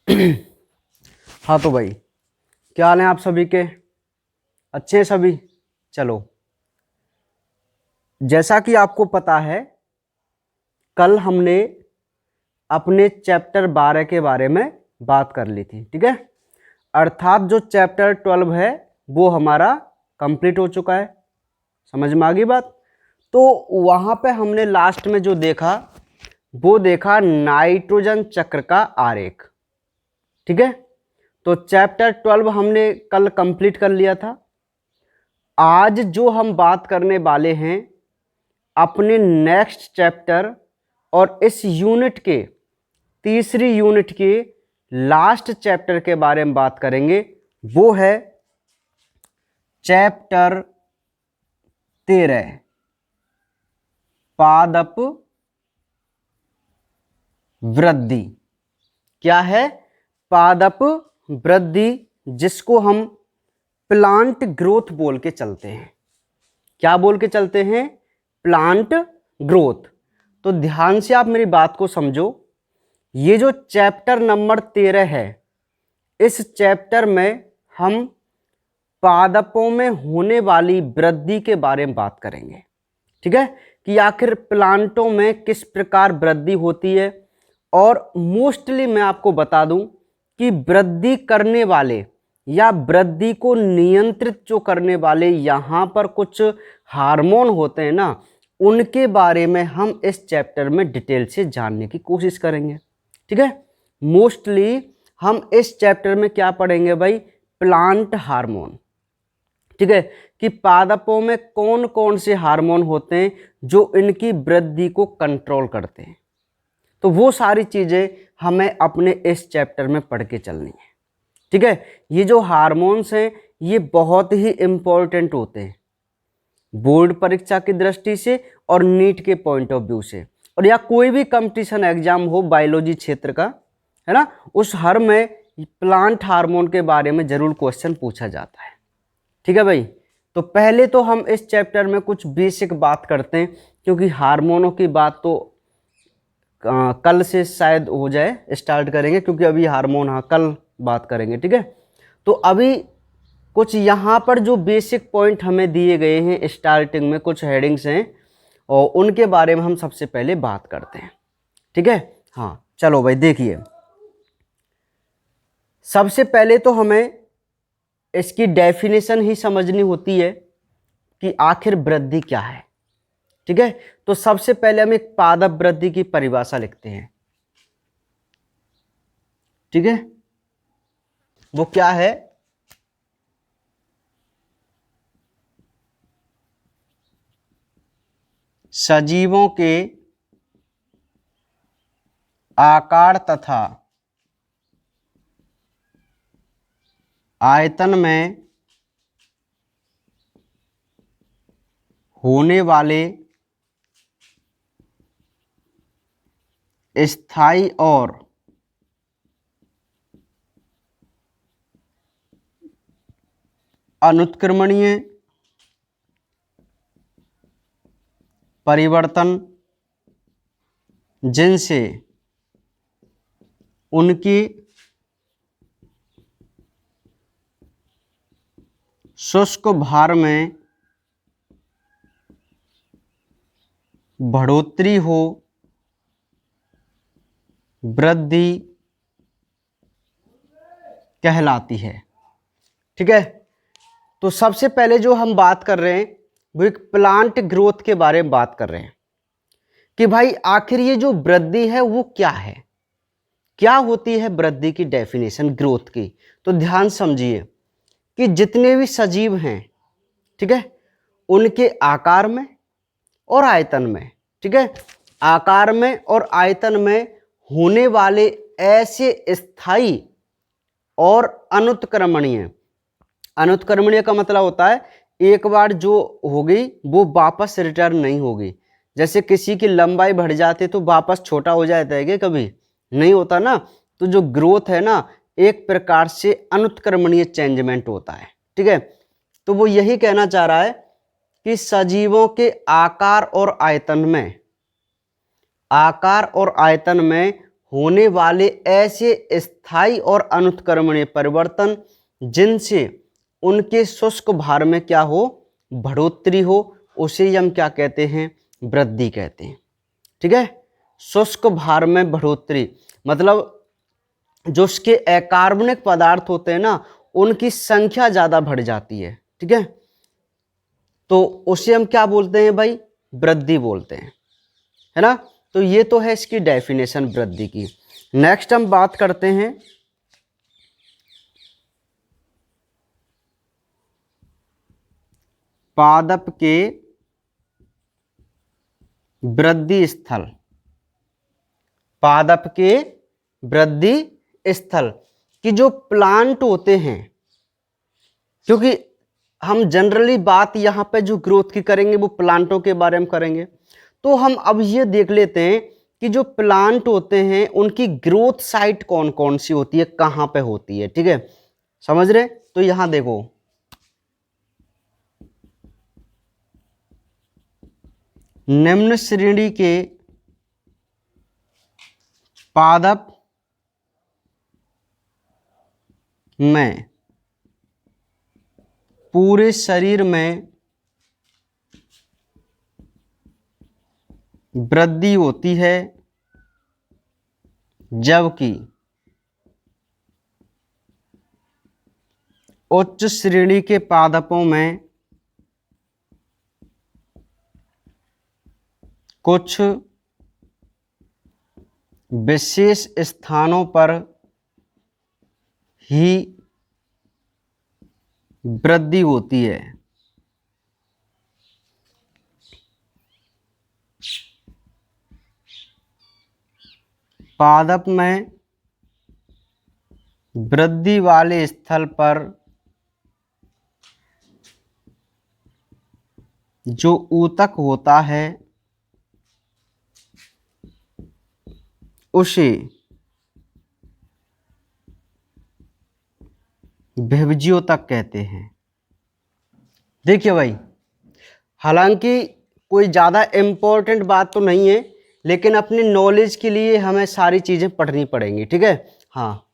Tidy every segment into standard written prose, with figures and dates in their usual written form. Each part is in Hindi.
हाँ तो भाई, क्या हाल है आप सभी के? अच्छे हैं सभी? चलो, जैसा कि आपको पता है, कल हमने अपने चैप्टर 12 के बारे में बात कर ली थी, ठीक है। अर्थात जो चैप्टर 12 है वो हमारा कंप्लीट हो चुका है। समझ में आ गई बात? तो वहां पे हमने लास्ट में जो देखा वो देखा नाइट्रोजन चक्र का आरेख, ठीक है। तो चैप्टर 12 हमने कल कंप्लीट कर लिया था। आज जो हम बात करने वाले हैं अपने नेक्स्ट चैप्टर और इस यूनिट के तीसरी यूनिट के लास्ट चैप्टर के बारे में बात करेंगे। वो है चैप्टर 13, पादप वृद्धि। क्या है? पादप वृद्धि, जिसको हम प्लांट ग्रोथ बोल के चलते हैं। क्या बोल के चलते हैं? Plant growth. तो ध्यान से आप मेरी बात को समझो। ये जो चैप्टर नंबर 13 है, इस चैप्टर में हम पादपों में होने वाली वृद्धि के बारे में बात करेंगे, ठीक है, कि आखिर प्लांटों में किस प्रकार वृद्धि होती है। और मोस्टली मैं आपको बता दूं कि वृद्धि करने वाले या वृद्धि को नियंत्रित जो करने वाले यहाँ पर कुछ हार्मोन होते हैं ना, उनके बारे में हम इस चैप्टर में डिटेल से जानने की कोशिश करेंगे, ठीक है। मोस्टली हम इस चैप्टर में क्या पढ़ेंगे भाई? प्लांट हार्मोन, ठीक है, कि पादपों में कौन कौन से हार्मोन होते हैं जो इनकी वृद्धि को कंट्रोल करते हैं। तो वो सारी चीजें हमें अपने इस चैप्टर में पढ़ के चलनी है, ठीक है। ये जो हार्मोन्स हैं ये बहुत ही इंपॉर्टेंट होते हैं बोर्ड परीक्षा की दृष्टि से और नीट के पॉइंट ऑफ व्यू से, और या कोई भी कंपटीशन एग्जाम हो बायोलॉजी क्षेत्र का, है ना, उस हर में प्लांट हार्मोन के बारे में जरूर क्वेश्चन पूछा जाता है, ठीक है भाई। तो पहले तो हम इस चैप्टर में कुछ बेसिक बात करते हैं, क्योंकि हार्मोनों की बात तो कल से शायद हो जाए, स्टार्ट करेंगे, क्योंकि अभी हार्मोन हाँ कल बात करेंगे, ठीक है। तो अभी कुछ यहाँ पर जो बेसिक पॉइंट हमें दिए गए हैं, स्टार्टिंग में कुछ हेडिंग्स हैं और उनके बारे में हम सबसे पहले बात करते हैं, ठीक है। हाँ चलो भाई, देखिए, सबसे पहले तो हमें इसकी डेफिनेशन ही समझनी होती है कि आखिर वृद्धि क्या है, ठीक है। तो सबसे पहले हम एक पादप वृद्धि की परिभाषा लिखते हैं, ठीक है। वो क्या है? सजीवों के आकार तथा आयतन में होने वाले स्थायी और अनुत्क्रमणीय परिवर्तन, जिनसे उनकी शुष्क भार में बढ़ोतरी हो, वृद्धि कहलाती है, ठीक है। तो सबसे पहले जो हम बात कर रहे हैं वो एक प्लांट ग्रोथ के बारे में बात कर रहे हैं कि भाई आखिर ये जो वृद्धि है वो क्या है, क्या होती है वृद्धि की डेफिनेशन ग्रोथ की। तो ध्यान समझिए कि जितने भी सजीव हैं, ठीक है, उनके आकार में और आयतन में, ठीक है, आकार में और आयतन में होने वाले ऐसे स्थायी और अनुत्क्रमणीय, अनुत्क्रमणीय का मतलब होता है एक बार जो होगी वो वापस रिटर्न नहीं होगी। जैसे किसी की लंबाई बढ़ जाती तो वापस छोटा हो जाता है, क्या कभी नहीं होता ना। तो जो ग्रोथ है ना, एक प्रकार से अनुत्क्रमणीय चेंजमेंट होता है, ठीक है। तो वो यही कहना चाह रहा है कि सजीवों के आकार और आयतन में, आकार और आयतन में होने वाले ऐसे स्थायी और अनुत्क्रमणीय परिवर्तन जिनसे उनके शुष्क भार में क्या हो, बढ़ोतरी हो, उसे ही हम क्या कहते हैं, वृद्धि कहते हैं। ठीक है, शुष्क भार में बढ़ोतरी मतलब जो उसके अकार्बनिक पदार्थ होते हैं ना, उनकी संख्या ज्यादा बढ़ जाती है। ठीक है, तो उसे हम क्या बोलते हैं भाई, वृद्धि बोलते हैं, है ना। तो ये तो है इसकी डेफिनेशन वृद्धि की। नेक्स्ट हम बात करते हैं पादप के वृद्धि स्थल। पादप के वृद्धि स्थल की जो प्लांट होते हैं, क्योंकि हम जनरली बात यहां पे जो ग्रोथ की करेंगे वो प्लांटों के बारे में करेंगे, तो हम अब ये देख लेते हैं कि जो प्लांट होते हैं उनकी ग्रोथ साइट कौन कौन सी होती है, कहां पे होती है। ठीक है, समझ रहे। तो यहां देखो, निम्न श्रेणी के पादप में पूरे शरीर में वृद्धि होती है, जबकि उच्च श्रेणी के पादपों में कुछ विशेष स्थानों पर ही वृद्धि होती है। पादप में वृद्धि वाले स्थल पर जो ऊतक होता है उसे विभज्योतक कहते हैं। देखिए भाई, हालांकि कोई ज़्यादा इम्पोर्टेंट बात तो नहीं है, लेकिन अपनी नॉलेज के लिए हमें सारी चीज़ें पढ़नी पड़ेंगी। ठीक है, हाँ।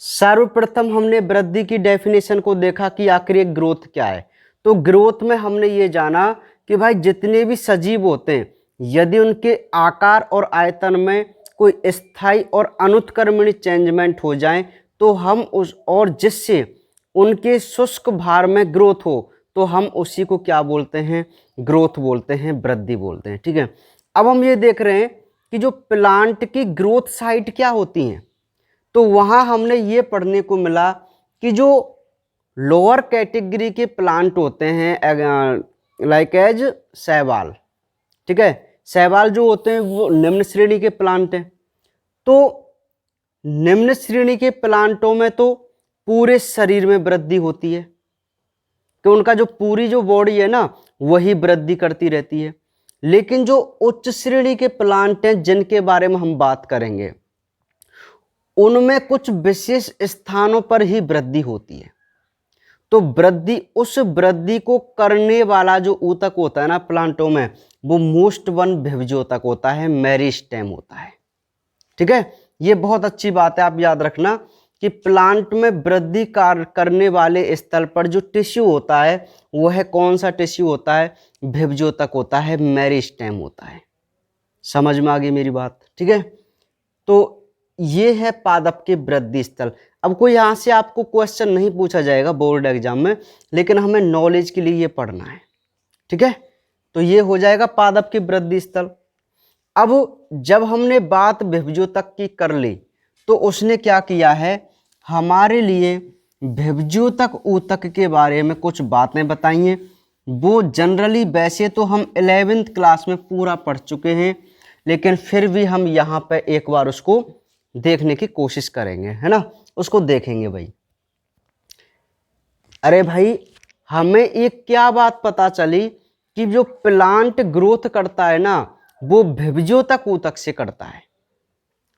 सर्वप्रथम हमने वृद्धि की डेफिनेशन को देखा कि आखिर एक ग्रोथ क्या है। तो ग्रोथ में हमने ये जाना कि भाई जितने भी सजीव होते हैं, यदि उनके आकार और आयतन में कोई स्थायी और अनुत्क्रमणीय चेंजमेंट हो जाए तो हम उस, और जिससे उनके शुष्क भार में ग्रोथ हो, तो हम उसी को क्या बोलते हैं, ग्रोथ बोलते हैं, वृद्धि बोलते हैं। ठीक है, अब हम ये देख रहे हैं कि जो प्लांट की ग्रोथ साइट क्या होती हैं, तो वहां हमने ये पढ़ने को मिला कि जो लोअर कैटेगरी के प्लांट होते हैं लाइक एज शैवाल। ठीक है, शैवाल जो होते हैं वो निम्न श्रेणी के प्लांट हैं। तो निम्न श्रेणी के प्लांटों में तो पूरे शरीर में वृद्धि होती है, कि उनका जो पूरी जो बॉडी है ना वही वृद्धि करती रहती है। लेकिन जो उच्च श्रेणी के प्लांट हैं जिनके बारे में हम बात करेंगे, उनमें कुछ विशेष स्थानों पर ही वृद्धि होती है। तो वृद्धि, उस वृद्धि को करने वाला जो ऊतक होता है ना प्लांटों में, वो मोस्ट वन विभज्योतक होता है, मेरिस्टेम होता है। ठीक है, ये बहुत अच्छी बात है, आप याद रखना कि प्लांट में वृद्धि कार्य करने वाले स्थल पर जो टिश्यू होता है वह कौन सा टिश्यू होता है, विभज्योतक होता है, मेरिस्टेम होता है। समझ में आ गई मेरी बात। ठीक है, तो ये है पादप के वृद्धि स्थल। अब कोई यहाँ से आपको क्वेश्चन नहीं पूछा जाएगा बोर्ड एग्जाम में, लेकिन हमें नॉलेज के लिए ये पढ़ना है। ठीक है, तो ये हो जाएगा पादप के वृद्धि स्थल। अब जब हमने बात विभज्योतक की कर ली, तो उसने क्या किया है, हमारे लिए विभज्योतक ऊतक के बारे में कुछ बातें बताई हैं। वो जनरली वैसे तो हम 11वीं क्लास में पूरा पढ़ चुके हैं, लेकिन फिर भी हम यहाँ पे एक बार उसको देखने की कोशिश करेंगे, है ना, उसको देखेंगे भाई। अरे भाई, हमें एक क्या बात पता चली कि जो प्लांट ग्रोथ करता है ना वो विभज्योतक ऊतक से करता है।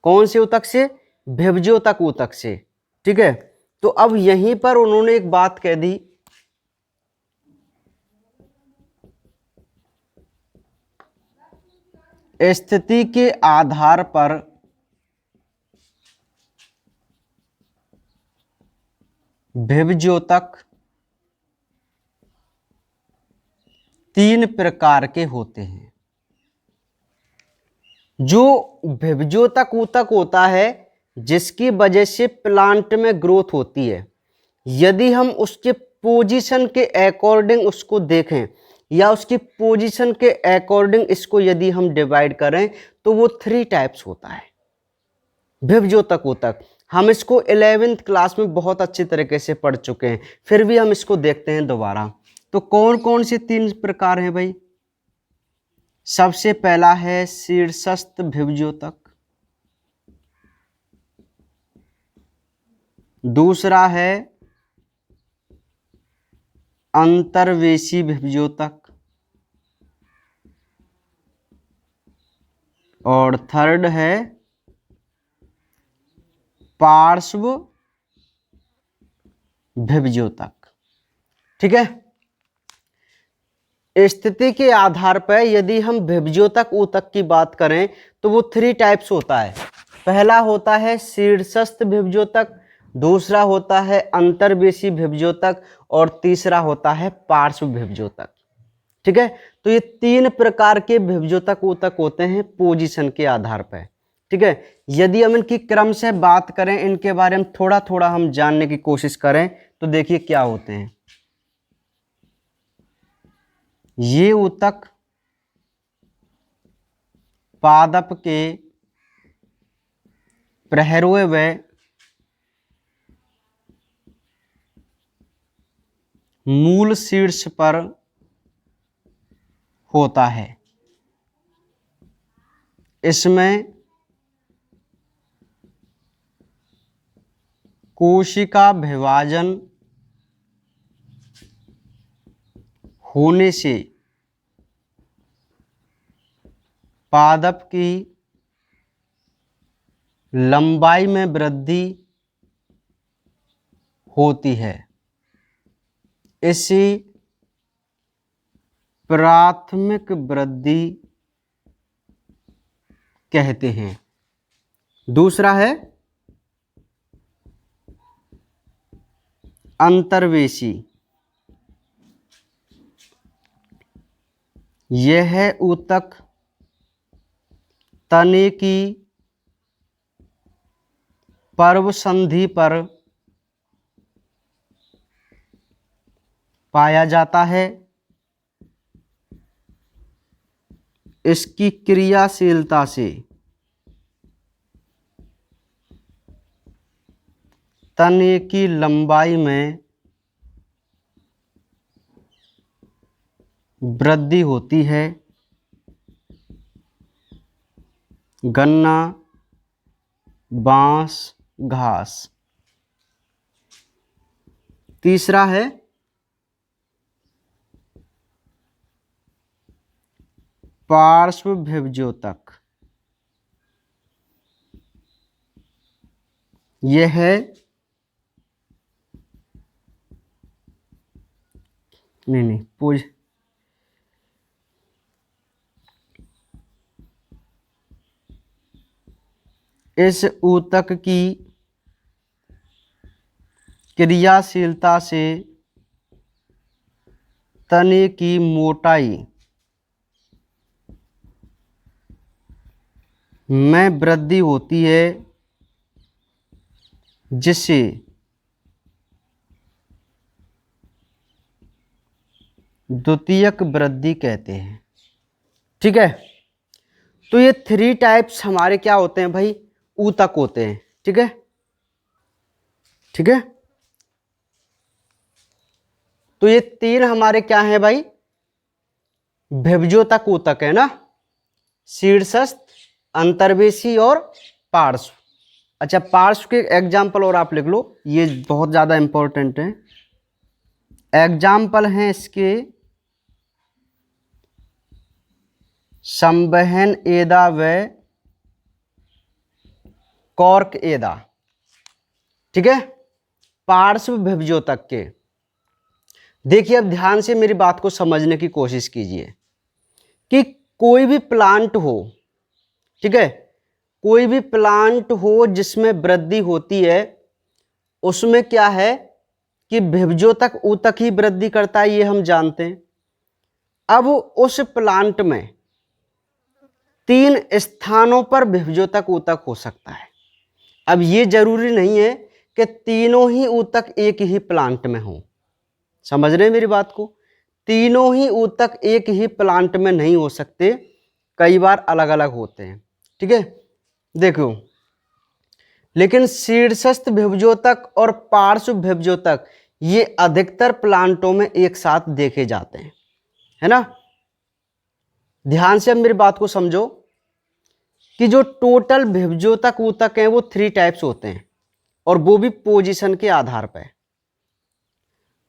कौन से ऊतक से, विभज्योतक ऊतक से। ठीक है, तो अब यहीं पर उन्होंने एक बात कह दी, स्थिति के आधार पर विभज्योतक 3 प्रकार के होते हैं। जो विभज्योतक ऊतक होता है जिसकी वजह से प्लांट में ग्रोथ होती है, यदि हम उसके पोजीशन के अकॉर्डिंग उसको देखें या उसकी पोजीशन के अकॉर्डिंग इसको यदि हम डिवाइड करें तो वो 3 टाइप्स होता है विभज्योतक ऊतक। हम इसको 11th क्लास में बहुत अच्छी तरीके से पढ़ चुके हैं, फिर भी हम इसको देखते हैं दोबारा। तो कौन कौन से 3 प्रकार हैं भाई? सबसे पहला है शीर्षस्थ विभज्योतक, दूसरा है अंतर्वेशी विभज्योतक, और थर्ड है पार्श्व विभज्योतक। ठीक है, स्थिति के आधार पर यदि हम विभज्योतक ऊतक की बात करें तो वो 3 टाइप्स होता है। पहला होता है शीर्षस्थ विभज्योतक, दूसरा होता है अंतर्वेशी विभज्योतक, और तीसरा होता है पार्श्व विभज्योतक। ठीक है, तो ये 3 प्रकार के विभज्योतक ऊतक होते हैं पोजीशन के आधार पर। ठीक है, यदि हम इनकी क्रम से बात करें, इनके बारे में थोड़ा थोड़ा हम जानने की कोशिश करें तो देखिए क्या होते हैं। ये ऊतक पादप के प्रहरों व मूल शीर्ष पर होता है। इसमें कोशिका विभाजन होने से पादप की लंबाई में वृद्धि होती है। इसी प्राथमिक वृद्धि कहते हैं। दूसरा है अंतर्वेशी। यह ऊतक तने की पर्व संधि पर पाया जाता है। इसकी क्रियाशीलता से तने की लंबाई में वृद्धि होती है। गन्ना, बांस, घास। तीसरा है पार्श्व विभज्योतक। यह है नहीं पूछ इस ऊतक की क्रियाशीलता से तने की मोटाई में वृद्धि होती है, जिसे द्वितीयक वृद्धि कहते हैं। ठीक है, तो ये 3 टाइप्स हमारे क्या होते हैं भाई? ऊतक होते हैं। ठीक है, ठीक है, तो ये 3 हमारे क्या हैं भाई? विभज्योतक ऊतक है ना, शीर्षस्थ, अंतर्वेशी और पार्श्व। अच्छा, पार्श्व के एग्जाम्पल और आप लिख लो, ये बहुत ज्यादा इंपॉर्टेंट है। एग्जाम्पल हैं इसके संवहन एदा व कॉर्क एदा। ठीक है, पार्श्व विभज्योतक के देखिए, अब ध्यान से मेरी बात को समझने की कोशिश कीजिए कि कोई भी प्लांट हो, ठीक है, कोई भी प्लांट हो जिसमें वृद्धि होती है, उसमें क्या है? कि विभजोतक ऊतक ही वृद्धि करता है, ये हम जानते हैं। अब उस प्लांट में 3 स्थानों पर विभजोतक ऊतक हो सकता है। अब ये जरूरी नहीं है कि तीनों ही ऊतक एक ही प्लांट में हो। समझ रहे हैं मेरी बात को? तीनों ही ऊतक एक ही प्लांट में नहीं हो सकते, कई बार अलग अलग होते हैं। ठीक है, देखो, लेकिन शीर्षस्थ विभजोतक और पार्श्व विभजोतक ये अधिकतर प्लांटों में एक साथ देखे जाते हैं, है ना। ध्यान से अब मेरी बात को समझो कि जो टोटल विभजोतक ऊतक हैं वो 3 टाइप्स होते हैं, और वो भी पोजीशन के आधार पर।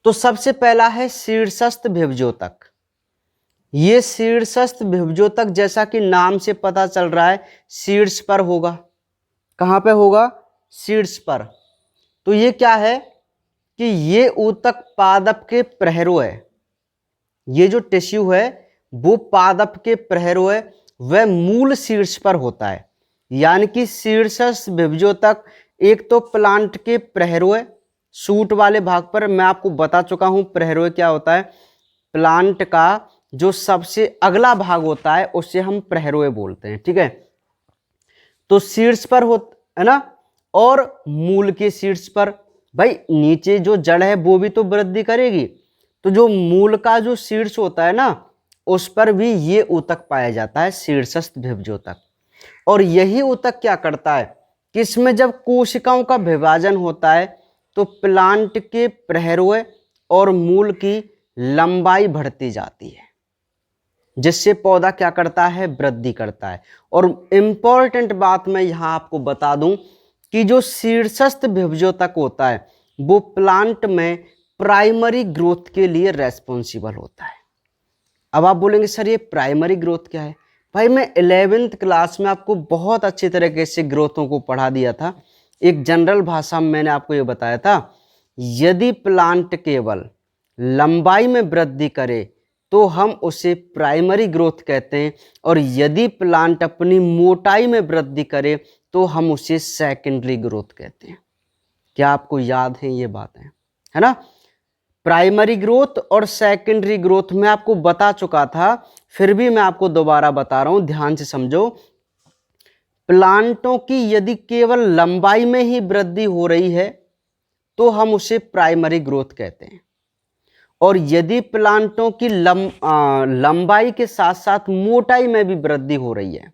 तो सबसे पहला है शीर्षस्थ विभजोतक। ये शीर्षस्थ विभजोतक जैसा कि नाम से पता चल रहा है शीर्ष पर होगा। कहाँ पे होगा? शीर्ष पर। तो ये क्या है कि ये ऊतक पादप के प्रहरो है। ये जो टिश्यू है वो पादप के प्रहरो है, वह मूल शीर्ष पर होता है। यानी कि शीर्षस्थ विभजोतक एक तो प्लांट के प्रहरो है, सूट वाले भाग पर मैं आपको बता चुका हूं प्रहरो क्या होता है। प्लांट का जो सबसे अगला भाग होता है उसे हम प्रहरोए बोलते हैं। ठीक है, तो शीर्ष पर हो, है ना, और मूल के शीर्ष पर। भाई नीचे जो जड़ है वो भी तो वृद्धि करेगी, तो जो मूल का जो शीर्ष होता है ना उस पर भी ये ऊतक पाया जाता है, शीर्षस्थ विभजोतक। और यही ऊतक क्या करता है कि इसमें जब कोशिकाओं का विभाजन होता है तो प्लांट के प्रहरोए और मूल की लंबाई बढ़ती जाती है, जिससे पौधा क्या करता है? वृद्धि करता है। और इंपॉर्टेंट बात मैं यहां आपको बता दूं कि जो शीर्षस्थ विभजोतक होता है वो प्लांट में प्राइमरी ग्रोथ के लिए रेस्पॉन्सिबल होता है। अब आप बोलेंगे सर ये प्राइमरी ग्रोथ क्या है? भाई मैं 11th क्लास में आपको बहुत अच्छी तरीके से ग्रोथों को पढ़ा दिया था। एक जनरल भाषा में मैंने आपको ये बताया था, यदि प्लांट केवल लंबाई में वृद्धि करे तो हम उसे प्राइमरी ग्रोथ कहते हैं, और यदि प्लांट अपनी मोटाई में वृद्धि करे तो हम उसे सेकेंडरी ग्रोथ कहते हैं। क्या आपको याद है ये बातें? है ना, प्राइमरी ग्रोथ और सेकेंडरी ग्रोथ मैं आपको बता चुका था, फिर भी मैं आपको दोबारा बता रहा हूं, ध्यान से समझो। प्लांटों की यदि केवल लंबाई में ही वृद्धि हो रही है तो हम उसे प्राइमरी ग्रोथ कहते हैं, और यदि प्लांटों की लंबाई के साथ साथ मोटाई में भी वृद्धि हो रही है,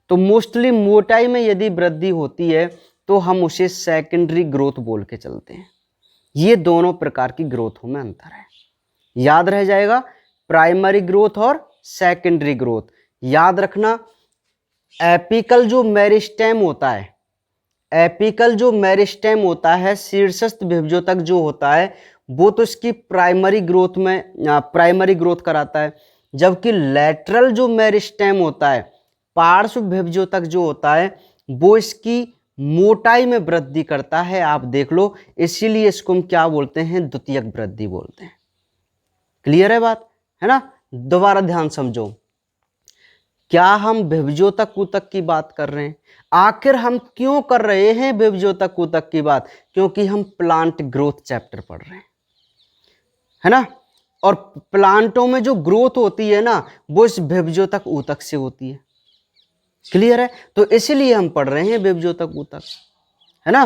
तो मोस्टली मोटाई में यदि वृद्धि होती है तो हम उसे सेकेंडरी ग्रोथ बोल के चलते हैं। ये दोनों प्रकार की ग्रोथों में अंतर है, याद रह जाएगा, प्राइमरी ग्रोथ और सेकेंडरी ग्रोथ। याद रखना, एपिकल जो मेरिस्टेम होता है, एपिकल जो मेरिस्टेम होता है, शीर्षस्थ विभजोतक जो होता है वो तो इसकी प्राइमरी ग्रोथ कराता है, जबकि लेटरल जो मेरिस्टेम होता है, पार्श्व विभजोतक जो होता है, वो इसकी मोटाई में वृद्धि करता है। आप देख लो, इसीलिए इसको हम क्या बोलते हैं? द्वितीयक वृद्धि बोलते हैं। क्लियर है बात? है ना, दोबारा ध्यान समझो, क्या हम विभजोतक ऊतक की बात कर रहे हैं? आखिर हम क्यों कर रहे हैं विभजोतक ऊतक की बात? क्योंकि हम प्लांट ग्रोथ चैप्टर पढ़ रहे हैं, है ना, और प्लांटों में जो ग्रोथ होती है ना वो इस विभजोतक ऊतक से होती है। क्लियर है? तो इसीलिए हम पढ़ रहे हैं विभजोतक ऊतक, है ना,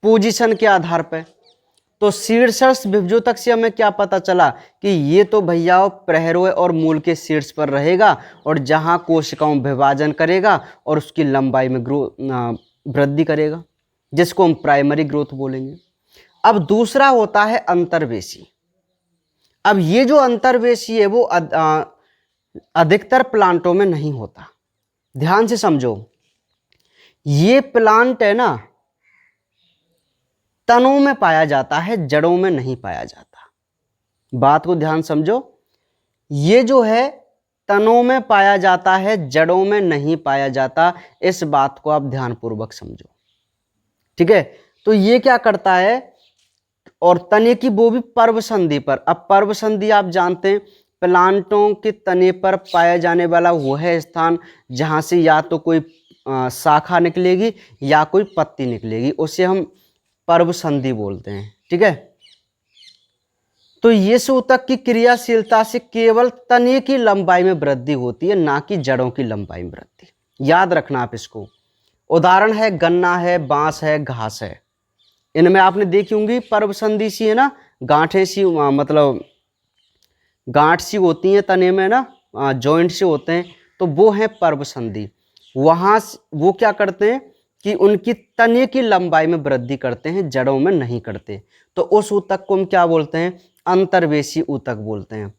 पोजीशन के आधार पर। तो शीर्षस्थ विभजोतक से हमें क्या पता चला कि ये तो भैया प्रहरोए और मूल के शीर्ष पर रहेगा, और जहां कोशिकाओं विभाजन करेगा और उसकी लंबाई में वृद्धि करेगा, जिसको हम प्राइमरी ग्रोथ बोलेंगे। अब दूसरा होता है अंतर्वेशी। अब ये जो अंतर्वेशी है वो अधिकतर प्लांटों में नहीं होता। ध्यान से समझो, ये प्लांट है ना तनों में पाया जाता है, जड़ों में नहीं पाया जाता। बात को ध्यान समझो, ये जो है तनों में पाया जाता है, जड़ों में नहीं पाया जाता। इस बात को आप ध्यानपूर्वक समझो, ठीक है। तो ये क्या करता है, और तने की वो भी पर्व संधि पर। अब पर्व संधि आप जानते हैं, प्लांटों के तने पर पाया जाने वाला वो है स्थान जहां से या तो कोई शाखा निकलेगी या कोई पत्ती निकलेगी, उसे हम पर्व संधि बोलते हैं, ठीक है। तो ये ऊतक की क्रियाशीलता से केवल तने की लंबाई में वृद्धि होती है, ना कि जड़ों की लंबाई में वृद्धि। याद रखना आप इसको। उदाहरण है गन्ना है, बांस है, घास है। इनमें आपने देखी होंगी पर्व संधि सी है ना, गांठें सी, मतलब गांठ सी होती हैं तने में ना, जॉइंट से होते हैं, तो वो है पर्व संधि। वहां वो क्या करते हैं कि उनकी तने की लंबाई में वृद्धि करते हैं, जड़ों में नहीं करते। तो उस ऊतक को हम क्या बोलते हैं? अंतर्वेशी ऊतक बोलते हैं।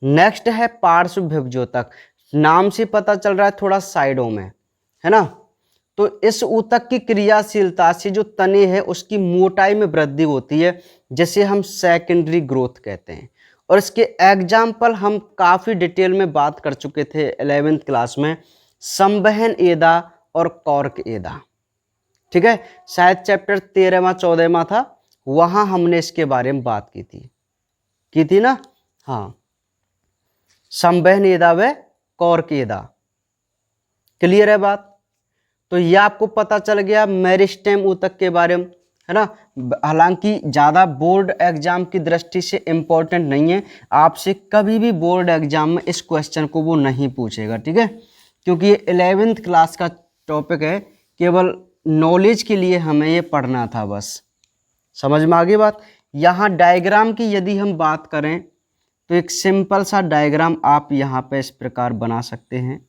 नेक्स्ट है पार्श्व भिभजोतक। नाम से पता चल रहा है थोड़ा साइडों में, है ना। तो इस ऊतक की क्रियाशीलता से जो तने हैं उसकी मोटाई में वृद्धि होती है, जिसे हम सेकेंडरी ग्रोथ कहते हैं। और इसके एग्जाम्पल हम काफ़ी डिटेल में बात कर चुके थे 11वीं क्लास में, संवहन एदा और कॉर्क एदा। ठीक है, शायद चैप्टर 13वां 14वां था, वहां हमने इसके बारे में बात की थी ना। हाँ, संवहन एदा व कॉर्क एदा। क्लियर है बात? तो ये आपको पता चल गया मेरिस्टेम ऊतक के बारे में, है ना। हालांकि ज़्यादा बोर्ड एग्जाम की दृष्टि से इम्पोर्टेंट नहीं है, आपसे कभी भी बोर्ड एग्जाम में इस क्वेश्चन को वो नहीं पूछेगा, ठीक है, क्योंकि ये 11वीं क्लास का टॉपिक है, केवल नॉलेज के लिए हमें ये पढ़ना था बस। समझ में आ गई बात? यहाँ डायग्राम की यदि हम बात करें तो एक सिंपल सा डायग्राम आप यहाँ पे इस प्रकार बना सकते हैं।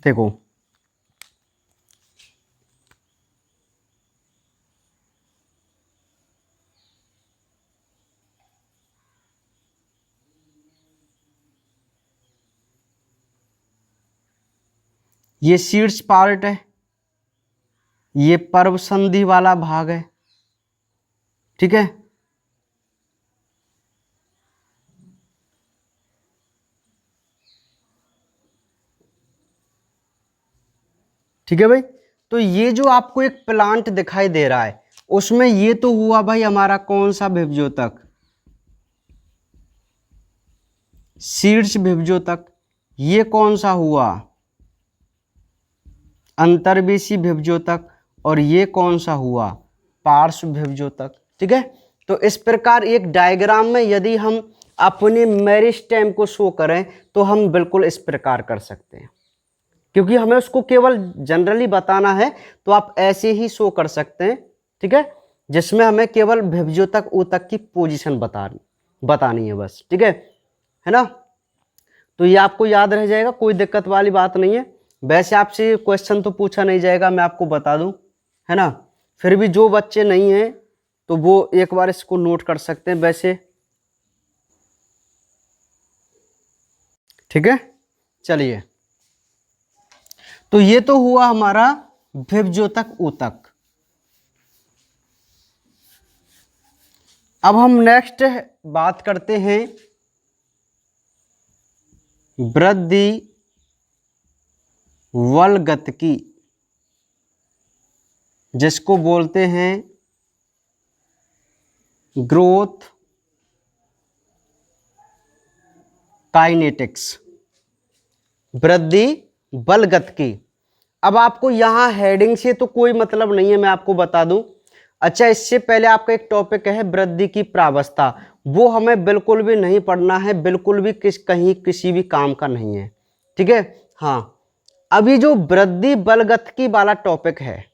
देखो, ये शीर्ष पार्ट है, ये पर्व संधि वाला भाग है, ठीक है। ठीक है भाई, तो ये जो आपको एक प्लांट दिखाई दे रहा है, उसमें ये तो हुआ भाई हमारा कौन सा भिभजोतक? शीर्ष भिभजोतक। ये कौन सा हुआ? अंतर्वेशी भिभजोतक। और ये कौन सा हुआ? पार्श्व भिभजोतक। ठीक है, तो इस प्रकार एक डायग्राम में यदि हम अपने मेरिस्टेम को शो करें तो हम बिल्कुल इस प्रकार कर सकते हैं, क्योंकि हमें उसको केवल जनरली बताना है, तो आप ऐसे ही शो कर सकते हैं। ठीक है, जिसमें हमें केवल भिभजोतक ऊतक की पोजीशन बतानी है बस। ठीक है ना। तो ये आपको याद रह जाएगा, कोई दिक्कत वाली बात नहीं है। वैसे आपसे क्वेश्चन तो पूछा नहीं जाएगा, मैं आपको बता दूं, है ना। फिर भी जो बच्चे नहीं हैं तो वो एक बार इसको नोट कर सकते हैं वैसे। ठीक है, चलिए, तो ये तो हुआ हमारा भिभजोतक ऊतक। अब हम नेक्स्ट बात करते हैं वृद्धि वलगत की, जिसको बोलते हैं ग्रोथ काइनेटिक्स। वृद्धि बलगत की। अब आपको यहां हेडिंग से तो कोई मतलब नहीं है, मैं आपको बता दूं। अच्छा, इससे पहले आपका एक टॉपिक है वृद्धि की प्रावस्था, वो हमें बिल्कुल भी नहीं पढ़ना है, बिल्कुल भी कहीं किसी भी काम का नहीं है। ठीक है, हाँ। अभी जो वृद्धि बलगतकी वाला टॉपिक है,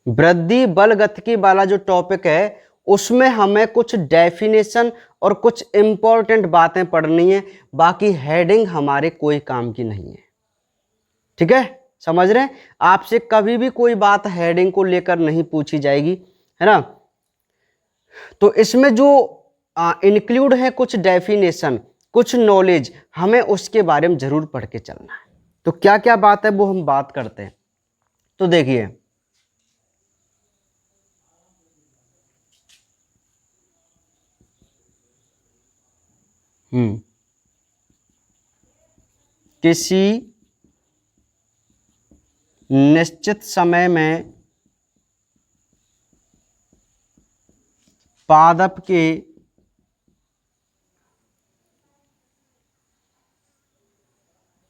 वृद्धि बलगतकी वाला जो टॉपिक है, उसमें हमें कुछ डेफिनेशन और कुछ इंपॉर्टेंट बातें पढ़नी है, बाकी हेडिंग हमारे कोई काम की नहीं है। ठीक है, समझ रहे हैं? आपसे कभी भी कोई बात हेडिंग को लेकर नहीं पूछी जाएगी, है ना। तो इसमें जो इंक्लूड है कुछ डेफिनेशन, कुछ नॉलेज, हमें उसके बारे में जरूर पढ़ के चलना है। तो क्या क्या बात है वो हम बात करते हैं। तो देखिए, किसी निश्चित समय में पादप के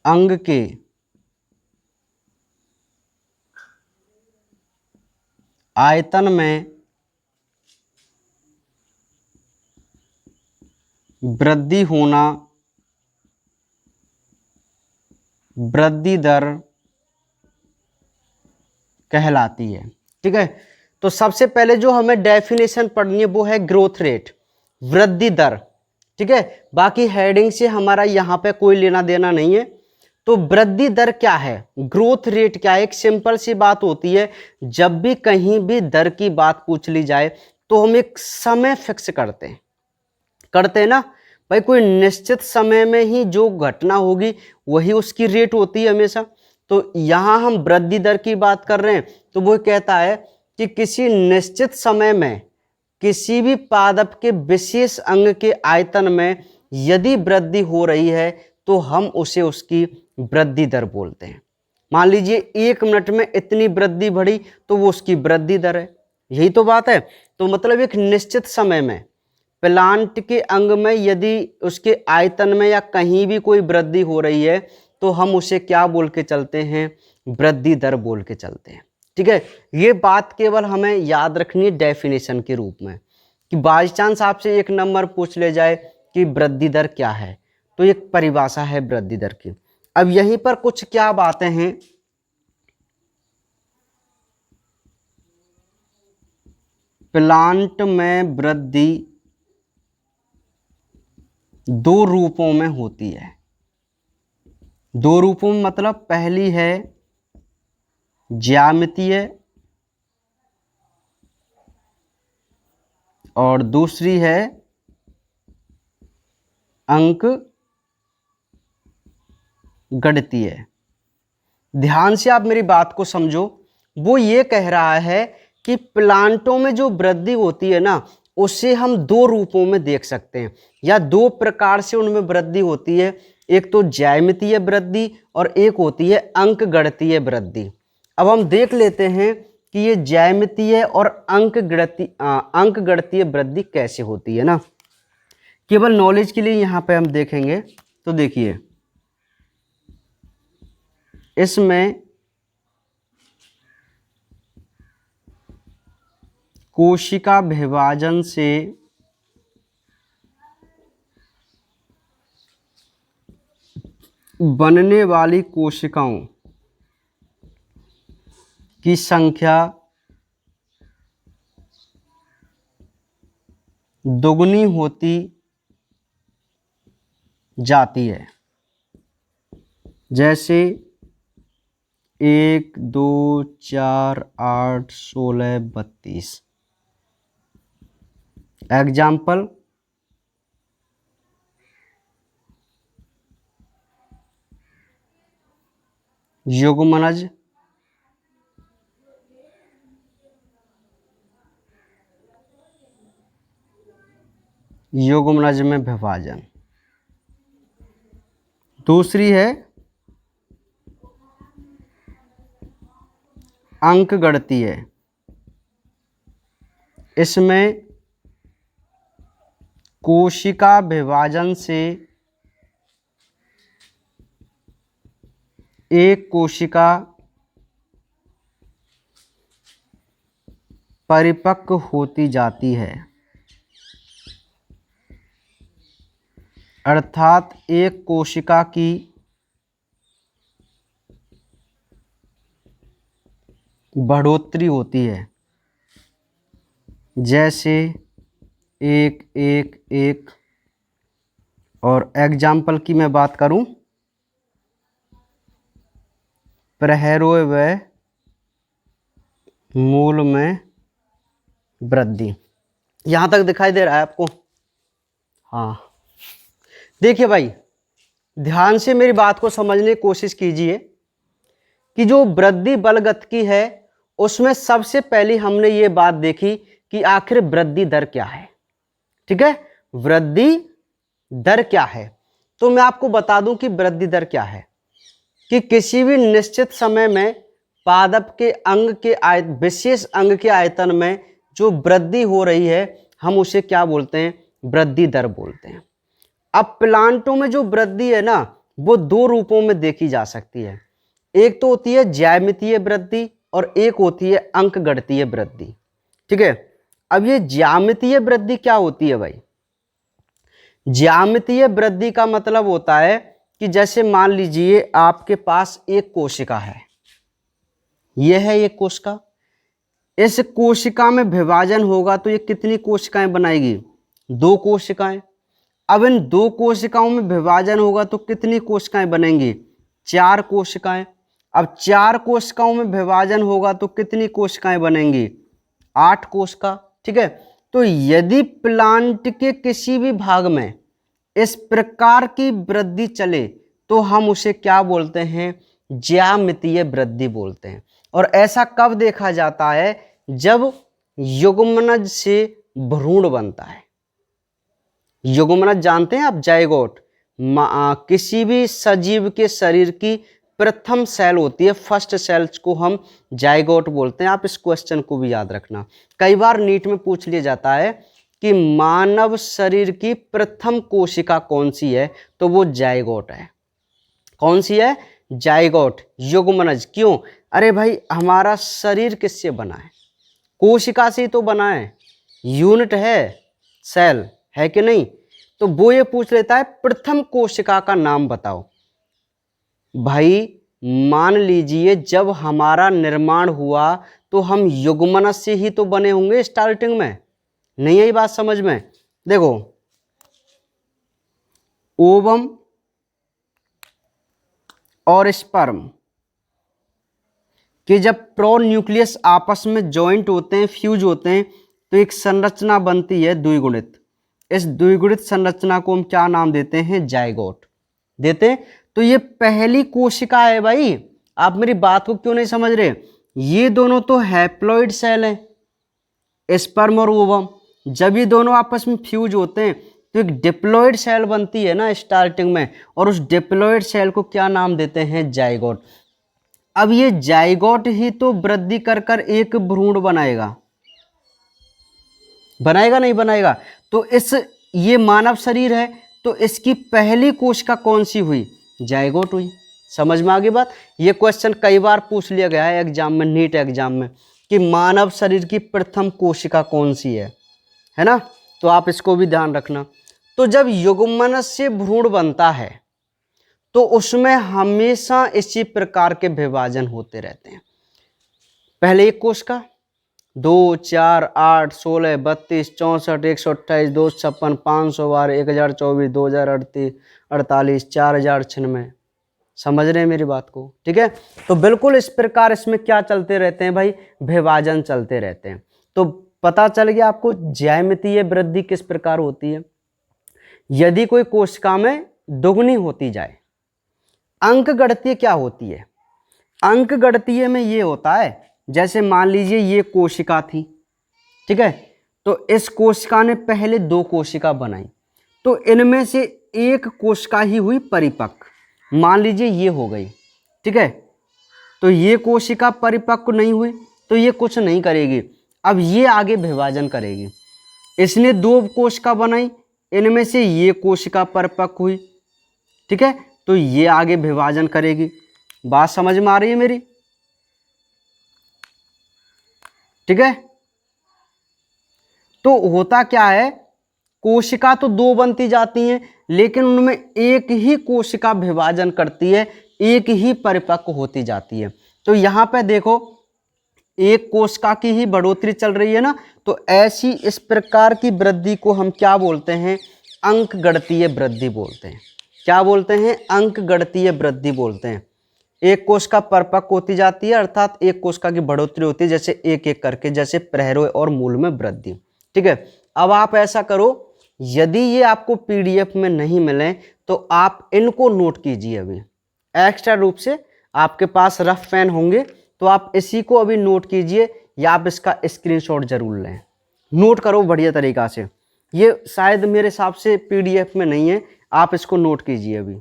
अंग के आयतन में वृद्धि होना वृद्धि दर कहलाती है। ठीक है, तो सबसे पहले जो हमें डेफिनेशन पढ़नी है वो है ग्रोथ रेट, वृद्धि दर। ठीक है, बाकी हेडिंग से हमारा यहाँ पे कोई लेना देना नहीं है। तो वृद्धि दर क्या है, ग्रोथ रेट क्या है? एक सिंपल सी बात होती है, जब भी कहीं भी दर की बात पूछ ली जाए तो हम एक समय फिक्स करते हैं ना भाई, कोई निश्चित समय में ही जो घटना होगी वही उसकी रेट होती है हमेशा। तो यहाँ हम वृद्धि दर की बात कर रहे हैं, तो वो कहता है कि किसी निश्चित समय में किसी भी पादप के विशेष अंग के आयतन में यदि वृद्धि हो रही है तो हम उसे उसकी वृद्धि दर बोलते हैं। मान लीजिए 1 मिनट में इतनी वृद्धि बढ़ी तो वो उसकी वृद्धि दर है। यही तो बात है। तो मतलब एक निश्चित समय में प्लांट के अंग में यदि उसके आयतन में या कहीं भी कोई वृद्धि हो रही है तो हम उसे क्या बोल के चलते हैं? वृद्धि दर बोल के चलते हैं। ठीक है, ये बात केवल हमें याद रखनी है डेफिनेशन के रूप में, कि बाई चांस आपसे 1 नंबर पूछ ले जाए कि वृद्धि दर क्या है, तो एक परिभाषा है वृद्धि दर की। अब यहीं पर कुछ क्या बातें हैं, प्लांट में वृद्धि 2 रूपों में होती है। 2 रूपों में मतलब पहली है ज्यामितीय और दूसरी है अंक गणितीय। ध्यान से आप मेरी बात को समझो। वो ये कह रहा है कि प्लांटों में जो वृद्धि होती है ना, उसे हम 2 रूपों में देख सकते हैं, या 2 प्रकार से उनमें वृद्धि होती है। एक तो ज्यामितीय वृद्धि और एक होती है अंक गणितीय वृद्धि। अब हम देख लेते हैं कि ये ज्यामितीय और अंक गणितीय वृद्धि कैसे होती है ना, केवल नॉलेज के लिए यहाँ पे हम देखेंगे। तो देखिए, इसमें कोशिका विभाजन से बनने वाली कोशिकाओं की संख्या दोगुनी होती जाती है। जैसे 1, 2, 4, 8, 16, 32। एग्जाम्पल, युग्मनज, युग्मनज में विभाजन। दूसरी है अंक गणितीय। इसमें कोशिका विभाजन से एक कोशिका परिपक्व होती जाती है, अर्थात एक कोशिका की बढ़ोतरी होती है। जैसे 1, 1, 1। और एग्जाम्पल की मैं बात करूं, प्रहरों व मूल में वृद्धि। यहां तक दिखाई दे रहा है आपको? हाँ, देखिए भाई, ध्यान से मेरी बात को समझने की कोशिश कीजिए कि जो वृद्धि बलगतिकी है उसमें सबसे पहले हमने ये बात देखी कि आखिर वृद्धि दर क्या है। ठीक है, वृद्धि दर क्या है? तो मैं आपको बता दूं कि वृद्धि दर क्या है, कि किसी भी निश्चित समय में पादप के अंग के विशेष अंग के आयतन में जो वृद्धि हो रही है हम उसे क्या बोलते हैं, वृद्धि दर बोलते हैं। अब प्लांटों में जो वृद्धि है ना वो दो रूपों में देखी जा सकती है, एक तो होती है ज्यामितीय वृद्धि और एक होती है अंकगणितीय वृद्धि। ठीक है, अब ये ज्यामितीय वृद्धि क्या होती है भाई? ज्यामितीय वृद्धि का मतलब होता है कि जैसे मान लीजिए आपके पास एक कोशिका है, यह है एक कोशिका, इस कोशिका में विभाजन होगा तो ये कितनी कोशिकाएं बनाएगी? 2 कोशिकाएं। अब इन 2 कोशिकाओं में विभाजन होगा तो कितनी कोशिकाएं बनेंगी? 4 कोशिकाएं। अब 4 कोशिकाओं में विभाजन होगा तो कितनी कोशिकाएं बनेंगी? 8 कोशिका। ठीक है, तो यदि प्लांट के किसी भी भाग में इस प्रकार की वृद्धि चले तो हम उसे क्या बोलते हैं? ज्यामितीय वृद्धि बोलते हैं। और ऐसा कब देखा जाता है? जब युग्मनज से भ्रूण बनता है। युग्मनज जानते हैं आप? जाइगोट किसी भी सजीव के शरीर की प्रथम सेल होती है, फर्स्ट सेल्स को हम जाइगोट बोलते हैं। आप इस क्वेश्चन को भी याद रखना, कई बार नीट में पूछ लिया जाता है कि मानव शरीर की प्रथम कोशिका कौन सी है, तो वो जाइगोट है। कौन सी है? जाइगोट, युग्मनज। क्यों? अरे भाई हमारा शरीर किससे बना है? कोशिका से ही तो बना है, यूनिट है, सेल है कि नहीं? तो वो ये पूछ लेता है प्रथम कोशिका का नाम बताओ। भाई मान लीजिए जब हमारा निर्माण हुआ तो हम युग्मनज से ही तो बने होंगे स्टार्टिंग में, नहीं है ये बात समझ में? देखो, ओवम और स्पर्म कि जब प्रोन्यूक्लियस आपस में जॉइंट होते हैं, फ्यूज होते हैं, तो एक संरचना बनती है द्विगुणित। इस द्विगुणित संरचना को हम क्या नाम देते हैं? जाइगोट देते हैं। तो ये पहली कोशिका है भाई। आप मेरी बात को क्यों नहीं समझ रहे? ये दोनों तो हैप्लॉइड सेल हैं, स्पर्म और ओवम। जब ये दोनों आपस में फ्यूज होते हैं तो एक डिप्लॉइड सेल बनती है ना स्टार्टिंग में, और उस डिप्लॉइड सेल को क्या नाम देते हैं? जाइगोट। अब ये जाइगोट ही तो वृद्धि कर कर एक भ्रूण बनाएगा, बनाएगा नहीं बनाएगा? तो ये मानव शरीर है तो इसकी पहली कोशिका कौन सी हुई? जाइगोट हुई। समझ में आ गई बात? ये क्वेश्चन कई बार पूछ लिया गया है एग्जाम में, नीट एग्जाम में, कि मानव शरीर की प्रथम कोशिका कौन सी है ना? तो आप इसको भी ध्यान रखना। तो जब युग्मनज से भ्रूण बनता है तो उसमें हमेशा इसी प्रकार के विभाजन होते रहते हैं। पहले एक कोशिका, 2, 4, 8, 16, 32, 64, 128, 256, 512, 1024, 2038, 48, 4096। समझ रहे हैं मेरी बात को? ठीक है, तो बिल्कुल इस प्रकार इसमें क्या चलते रहते हैं भाई? विभाजन चलते रहते हैं। तो पता चल गया आपको ज्यामितीय वृद्धि किस प्रकार होती है। यदि कोई कोशिका में दुगनी होती जाए। अंकगणितीय क्या होती है? अंकगणितीय में ये होता है, जैसे मान लीजिए ये कोशिका थी, ठीक है, तो इस कोशिका ने पहले 2 कोशिका बनाई, तो इनमें से एक कोशिका ही हुई परिपक्व। मान लीजिए ये हो गई, ठीक है, तो ये कोशिका परिपक्व नहीं हुई तो ये कुछ नहीं करेगी, अब ये आगे विभाजन करेगी। इसने 2 कोशिका बनाई, इनमें से ये कोशिका परिपक्व हुई, ठीक है, तो ये आगे विभाजन करेगी। बात समझ में आ रही है मेरी? ठीक है, तो होता क्या है, कोशिका तो 2 बनती जाती हैं लेकिन उनमें एक ही कोशिका विभाजन करती है, एक ही परिपक्व होती जाती है। तो यहां पे देखो एक कोशिका की ही बढ़ोतरी चल रही है ना, तो ऐसी इस प्रकार की वृद्धि को हम क्या बोलते हैं? अंकगणितीय वृद्धि बोलते हैं। क्या बोलते हैं? अंकगणितीय वृद्धि बोलते हैं। एक कोशिका परिपक्व होती जाती है, अर्थात एक कोशिका की बढ़ोतरी होती है, जैसे एक एक करके, जैसे प्रहरों और मूल में वृद्धि। ठीक है, अब आप ऐसा करो, यदि ये आपको पीडीएफ में नहीं मिले तो आप इनको नोट कीजिए। अभी एक्स्ट्रा रूप से आपके पास रफ पेन होंगे तो आप इसी को अभी नोट कीजिए, या आप इसका स्क्रीनशॉट जरूर लें, नोट करो बढ़िया तरीका से। ये शायद मेरे हिसाब से पीडीएफ में नहीं है, आप इसको नोट कीजिए अभी।